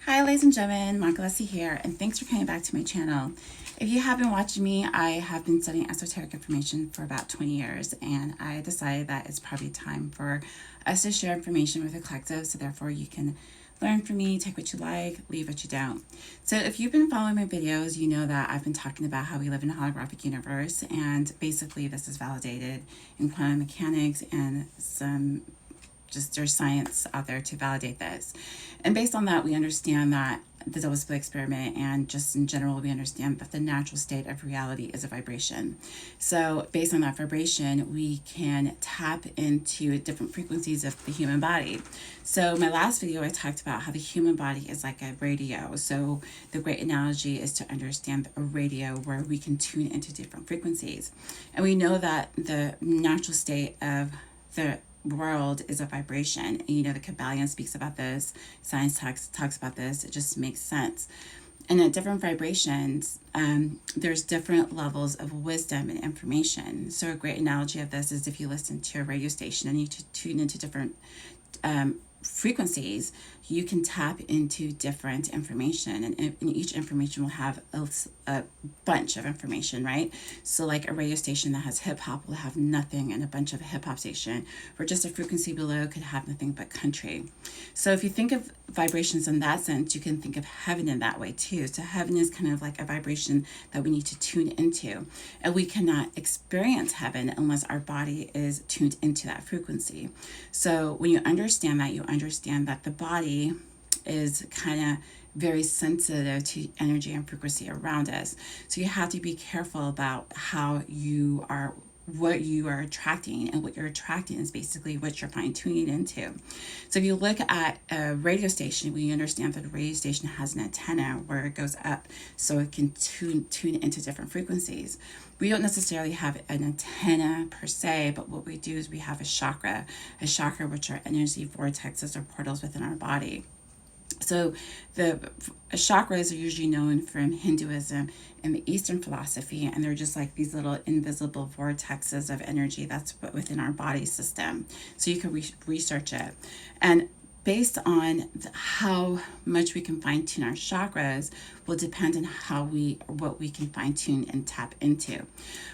Hi ladies and gentlemen, Monica Leslie here, and thanks for coming back to my channel. If you have been watching me, I have been studying esoteric information for about 20 years, and I decided that it's probably time for us to share information with the collective, so therefore you can learn from me, take what you like, leave what you don't. So if you've been following my videos, you know that I've been talking about how we live in a holographic universe, and basically this is validated in quantum mechanics and there's science out there to validate this. And based on that, we understand that the double split experiment, and just in general, we understand that the natural state of reality is a vibration. So based on that vibration, we can tap into different frequencies of the human body. So my last video, I talked about how the human body is like a radio. So the great analogy is to understand a radio where we can tune into different frequencies. And we know that the natural state of the world is a vibration. And, you know, the Kabbalion speaks about this, science talks about this, it just makes sense. And at different vibrations, there's different levels of wisdom and information. So a great analogy of this is if you listen to a radio station and you tune into different frequencies, you can tap into different information, and each information will have a bunch of information, right? So like a radio station that has hip hop will have nothing, and a bunch of hip hop station or just a frequency below could have nothing but country. So if you think of vibrations in that sense, you can think of heaven in that way too. So heaven is kind of like a vibration that we need to tune into, and we cannot experience heaven unless our body is tuned into that frequency. So when you understand that, you understand that the body is kind of very sensitive to energy and frequency around us. So you have to be careful about what you are attracting, and what you're attracting is basically what you're fine tuning into. So if you look at a radio station, we understand that a radio station has an antenna where it goes up so it can tune into different frequencies. We don't necessarily have an antenna per se, but what we do is we have a chakra which are energy vortexes or portals within our body. So the chakras are usually known from Hinduism and the Eastern philosophy, and they're just like these little invisible vortexes of energy that's within our body system. So you can research it. And based on how much we can fine tune our chakras will depend on what we can fine tune and tap into.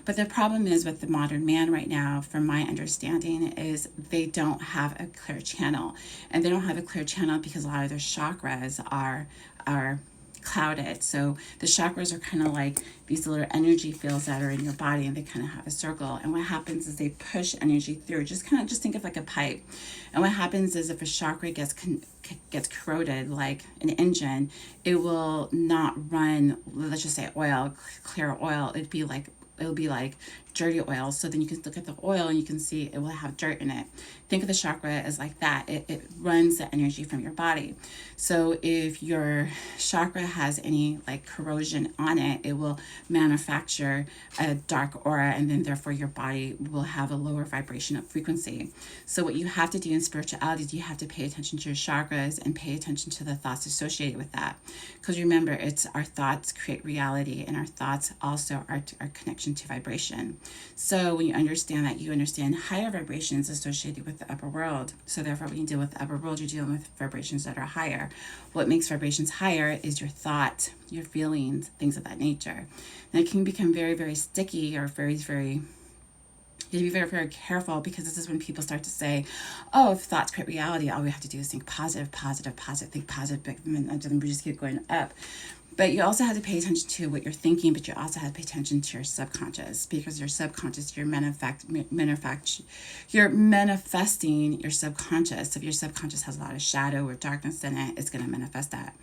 But the problem is with the modern man right now, from my understanding, is they don't have a clear channel. And they don't have a clear channel because a lot of their chakras are clouded. So the chakras are kind of like these little energy fields that are in your body, and they kind of have a circle. And what happens is they push energy through. Just think of like a pipe. And what happens is if a chakra gets corroded like an engine, it will not run, let's just say oil, clear oil. It'll be like dirty oil. So then you can look at the oil and you can see it will have dirt in it. Think of the chakra as like that. It runs the energy from your body. So if your chakra has any like corrosion on it, it will manufacture a dark aura, and then therefore your body will have a lower vibration of frequency. So what you have to do in spirituality is you have to pay attention to your chakras and pay attention to the thoughts associated with that. Because remember, it's our thoughts create reality, and our thoughts also are our connection to vibration. So when you understand that, you understand higher vibrations associated with the upper world. So therefore, when you deal with the upper world, you're dealing with vibrations that are higher. What makes vibrations higher is your thought, your feelings, things of that nature. And it can become very, very sticky, or very, very, you have to be very, very careful, because this is when people start to say, oh, if thoughts create reality, all we have to do is think positive, think positive, and then we just keep going up. But you also have to pay attention to what you're thinking, but you also have to pay attention to your subconscious, because your subconscious, you're manifesting your subconscious. If your subconscious has a lot of shadow or darkness in it, it's going to manifest that.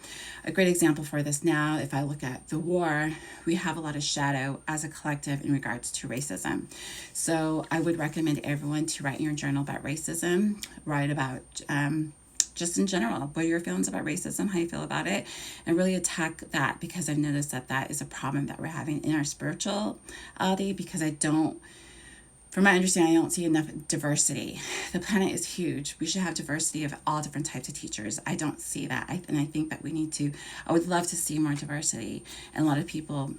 A great example for this now, if I look at the war, we have a lot of shadow as a collective in regards to racism. So I would recommend everyone to write in your journal about racism, write about just in general, what are your feelings about racism, how you feel about it, and really attack that, because I've noticed that is a problem that we're having in our spirituality, because from my understanding, I don't see enough diversity. The planet is huge. We should have diversity of all different types of teachers. I don't see that. And I think that I would love to see more diversity, and a lot of people,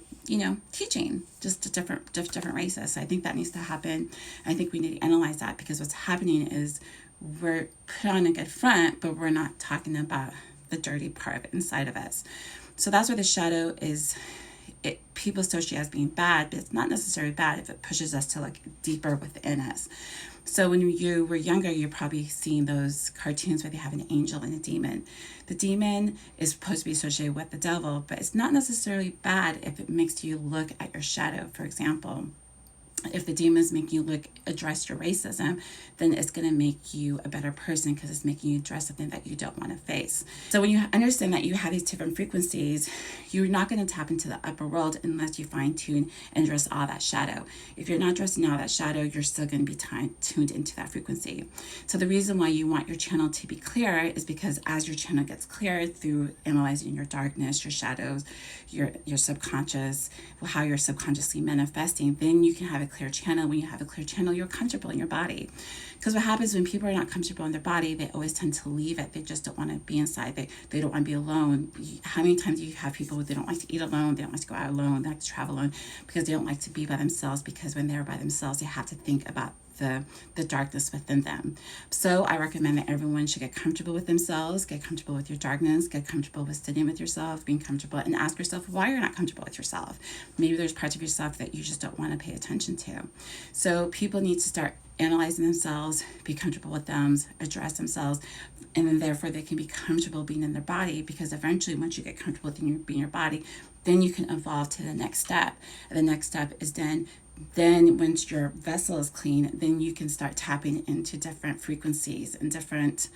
teaching just different races. So I think that needs to happen. I think we need to analyze that, because what's happening is we're put on a good front, but we're not talking about the dirty part inside of us. So that's where the shadow is. People associate as being bad, but it's not necessarily bad if it pushes us to look deeper within us. So when you were younger, you're probably seeing those cartoons where they have an angel and a demon. The demon is supposed to be associated with the devil, but it's not necessarily bad if it makes you look at your shadow. For example, if the demons make you address your racism, then it's going to make you a better person because it's making you address something that you don't want to face. So when you understand that you have these different frequencies, you're not going to tap into the upper world unless you fine tune and address all that shadow. If you're not addressing all that shadow, you're still going to be tuned into that frequency. So the reason why you want your channel to be clear is because as your channel gets clear through analyzing your darkness, your shadows, your subconscious, how you're subconsciously manifesting, then you can have a clear channel. When you have a clear channel, you're comfortable in your body. Because what happens when people are not comfortable in their body, they always tend to leave it. They just don't want to be inside. They don't want to be alone. How many times do you have people, they don't like to eat alone, they don't like to go out alone, they like to travel alone because they don't like to be by themselves, because when they're by themselves, they have to think about the darkness within them. So I recommend that everyone should get comfortable with themselves, get comfortable with your darkness, get comfortable with sitting with yourself, being comfortable, and ask yourself why you're not comfortable with yourself. Maybe there's parts of yourself that you just don't want to pay attention to. So people need to start analyzing themselves, be comfortable with them, address themselves, and then therefore they can be comfortable being in their body, because eventually once you get comfortable with being in your body, then you can evolve to the next step. And the next step is then once your vessel is clean, then you can start tapping into different frequencies and different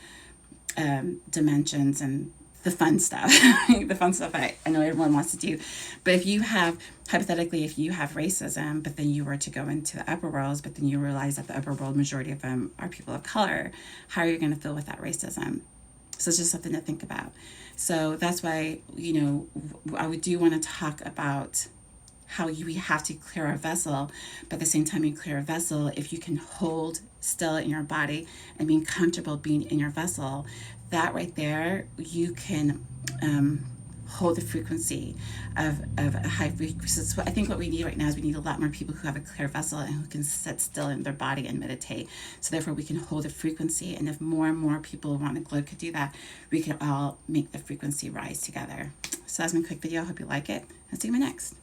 dimensions and the fun stuff. The fun stuff I know everyone wants to do. But if you have, hypothetically, if you have racism, but then you were to go into the upper worlds, but then you realize that the upper world, majority of them are people of color, how are you going to feel with that racism? So it's just something to think about. So that's why, I do want to talk about how we have to clear our vessel, but at the same time you clear a vessel, if you can hold still in your body and being comfortable being in your vessel, that right there, you can hold the frequency of a high frequency. So I think what we need right now is we need a lot more people who have a clear vessel and who can sit still in their body and meditate. So therefore we can hold the frequency, and if more and more people around the globe could do that, we could all make the frequency rise together. So that's my quick video. I hope you like it. I'll see you in my next.